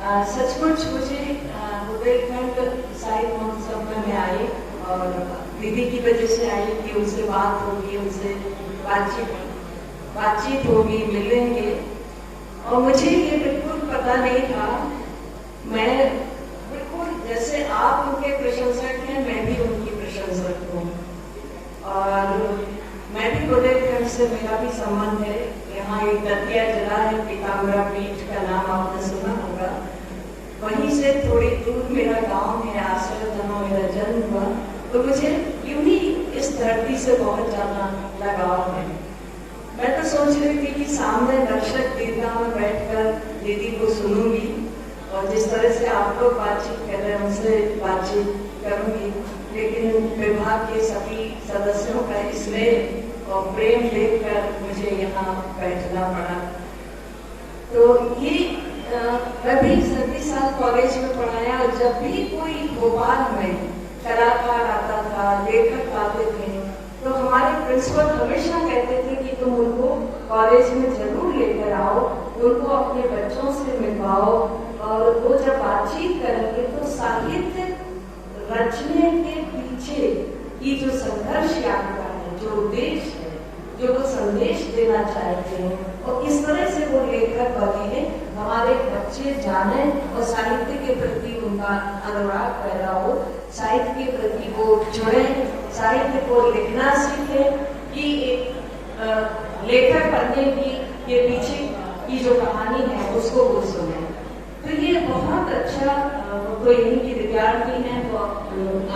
सचमुच मुझे बुंदेलखंड साहित्य महोत्सव में मैं आई और दीदी की वजह से आई कि उनसे बात होगी, उनसे बातचीत होगी, मिलेंगे। और मुझे ये बिल्कुल पता नहीं था, मैं बिल्कुल जैसे आप उनके प्रशंसक हैं, मैं भी उनकी प्रशंसक हूँ। और मैं भी बुंदेलखंड से, मेरा भी संबंध है। यहाँ एक दतिया जिला है, पीताम्बरा पीठ का नाम आपने सुना होगा। वहीं से थोड़ी दूर मेरा गांव है आसर, जहाँ मेरा जन्म हुआ। तो मुझे यूं ही इस धरती से बहुत ज्यादा लगाव है। मैं तो सोच रही थी कि सामने दर्शक दीर्घा में बैठकर दीदी को सुनूंगी और जिस तरह से आप लोग बातचीत कर रहे हैं उनसे बातचीत करूंगी, लेकिन विभाग के सभी सदस्यों का स्नेह और प्रेम देखकर मुझे यहाँ बैठना पड़ा। तो ये मैं भी 37 साल कॉलेज में पढ़ाया और जब भी कोई भोपाल में कलाकार आता था, लेखक आते थे, तो हमारे प्रिंसिपल हमेशा कहते थे कि तुम उनको कॉलेज में जरूर लेकर आओ, उनको अपने बच्चों से मिलवाओ और वो जब बातचीत करेंगे तो साहित्य रचने के पीछे की जो संघर्ष यात्रा है, जो उद्देश्य है, जो वो संदेश देना चाहते हैं और इस तरह से वो लेखक बने हैं, हमारे बच्चे जाने और साहित्य के प्रति उनका अनुराग पैदा हो, साहित्य के प्रति वो जुड़े, साहित्य को लिखना सीखे कि एक लेखक बनने की के पीछे की जो कहानी है उसको वो सुने। तो ये बहुत अच्छा, तो यहीं की विद्यार्थी हैं तो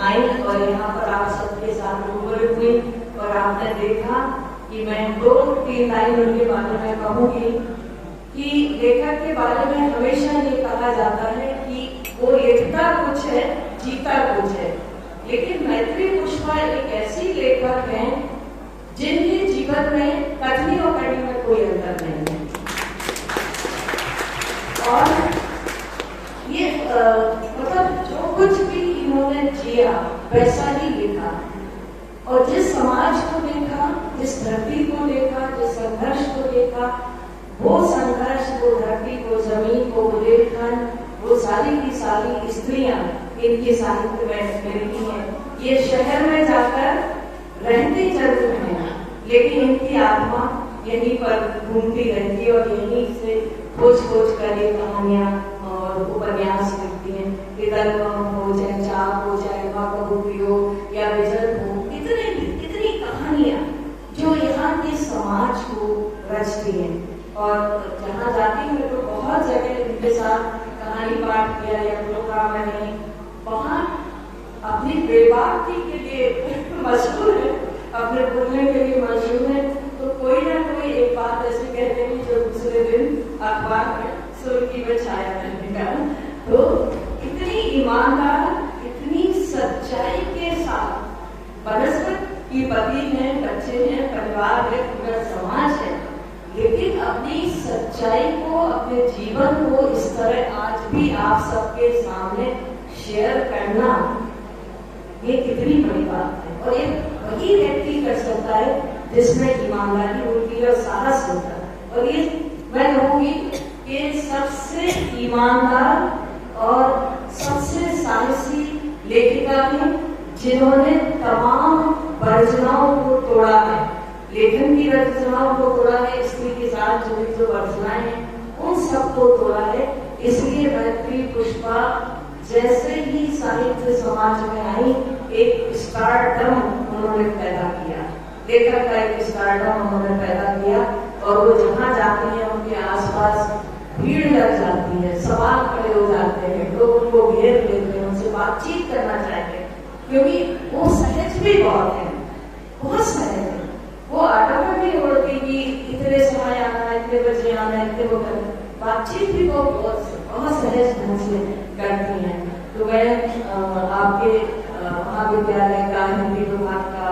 आई और यहाँ पर आप सबके साथ रूबरू हुई और आपने देखा कि मैं 2-3 लाइन उनके बारे में कहूंगी कि लेखक के बारे में हमेशा ये कहा जाता है कि वो लिखता कुछ है, जीता कुछ है, लेकिन मैत्री पुष्पा एक ऐसी लेखक है जिनके जीवन में कथनी और कड़ी में कोई अंतर नहीं है। और ये मतलब जो कुछ भी इन्होंने जिया वैसा ही लिखा और जिस समाज को देखा, जिस धरती को देखा, जिस संघर्ष को देखा, वो संघर्ष, वो धरती, वो जमीन, वो बुंदेलखंड, वो सारी की सारी स्त्रियां इनके साहित्य में मिलती हैं। ये शहर में जाकर रहती जरूर हैं, लेकिन इनकी आत्मा यहीं पर घूमती रहती है और यहीं से खोज कर ये कहानियां और उपन्यास लिखती हैं। इधर हो चाहे चाप हो, चाहे हो या विजन हो, इतनी कहानियां जो यहाँ के समाज को रचती हैं। और जहाँ जाती हूँ तो बहुत जगह इनके साथ कहानी पाठ किया या प्रोग्राम है, वहाँ अपनी बेबाकी के लिए मशहूर है, अपने बोलने के लिए मशहूर है। तो कोई ना कोई एक बात ऐसी कहते हैं जो दूसरे दिन अखबार में सुर्खी में छाया रहेगा। तो इतनी ईमानदार, इतनी सच्चाई के साथ बनस्पत की पति है, बच्चे हैं, परिवार है, पूरा समाज है, लेकिन अपनी सच्चाई को, अपने जीवन को इस तरह आज भी आप सबके सामने शेयर करना, ये कितनी बड़ी बात है। और ये वही व्यक्ति कर सकता है जिसमें ईमानदारी होती है और साहस होता है। और ये मैं कहूँगी कि सबसे ईमानदार और सबसे साहसी लेखिका है जिन्होंने तमाम वर्जनाओं को तोड़ा है, लेखन की रचनाओं को तोड़ा है, स्त्री के साथ जुड़ी जो वर्जनाएं हैं उन सबको तोड़ा है। इसलिए मैत्री पुष्पा जैसे ही साहित्य समाज में आई, एक स्टारडम उन्होंने पैदा किया, लेखक का एक स्टारडम उन्होंने पैदा किया और वो जहाँ जाती है उनके आसपास भीड़ लग जाती है, सवाल खड़े हो जाते हैं, लोग उनको घेर लेते हैं, उनसे बातचीत करना चाहते हैं, क्योंकि वो सहज भी बहुत है, बहुत सहज है। वो ऑटो में भी उड़ती कि इतने समय आना, इतने बजे आना, इतने वो करना, बातचीत भी वो बहुत सहज ढंग से करती हैं। तो मैं आपके महाविद्यालय का, हिंदी विभाग का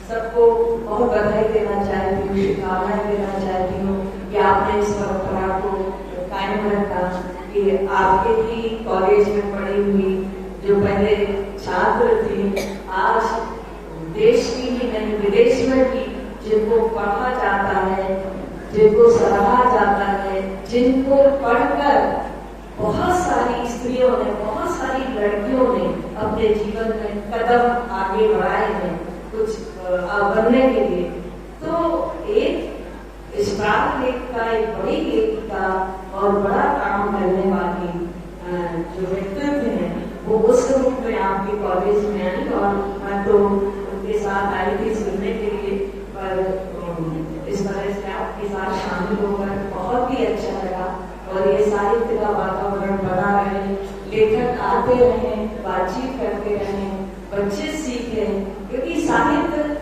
सबको बहुत बधाई देना चाहती हूँ, शुभकामनाएं देना चाहती हूँ कि आपने इस परंपरा को कायम रखा, कि आपके ही कॉलेज में पढ़ी हुई जो पहले छात्र थे, आज देश की ही नहीं विदेश में भी जिनको पढ़ा जाता है, जिनको सराहा जाता है, जिनको पढ़कर बहुत सारे स्त्रियों ने, बहुत सारी लड़कियों ने अपने जीवन में कदम आगे बढ़ाए हैं कुछ बनने के लिए। तो एक इस प्राप्त लेखिका, एक बड़ी लेखिका और बड़ा काम करने वाली जो व्यक्तित्व है, वो उस रूप में आपके कॉलेज में आई और मैं तो उनके साथ आई थी सुनने के लिए, पर इस तरह से आपके साथ शामिल होकर बहुत ही अच्छा लगा। और ये साहित्य का वातावरण बना रहे, लेखक आते रहे, बातचीत करते रहे, बच्चे सीखे, क्योंकि साहित्य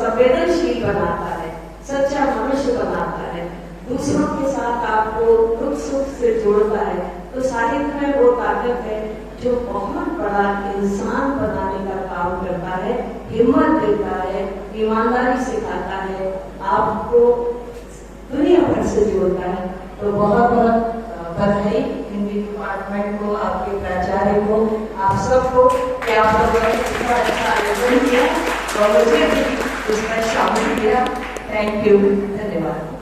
संवेदनशील बनाता है, सच्चा मनुष्य बनाता है, दूसरों के साथ आपको दुख सुख से जोड़ता है। तो साहित्य में वो ताकत है जो बहुत बड़ा इंसान बनाने का काम करता है, हिम्मत देता है, ईमानदारी सिखाता है, आपको दुनिया भर से जोड़ता है। तो बहुत बहुत बधाई हिंदी डिपार्टमेंट को, आपके प्राचार्य को, आप सबको कि आप लोगों ने इतना अच्छा आयोजन किया और मुझे भी इसमें शामिल किया। थैंक यू, धन्यवाद।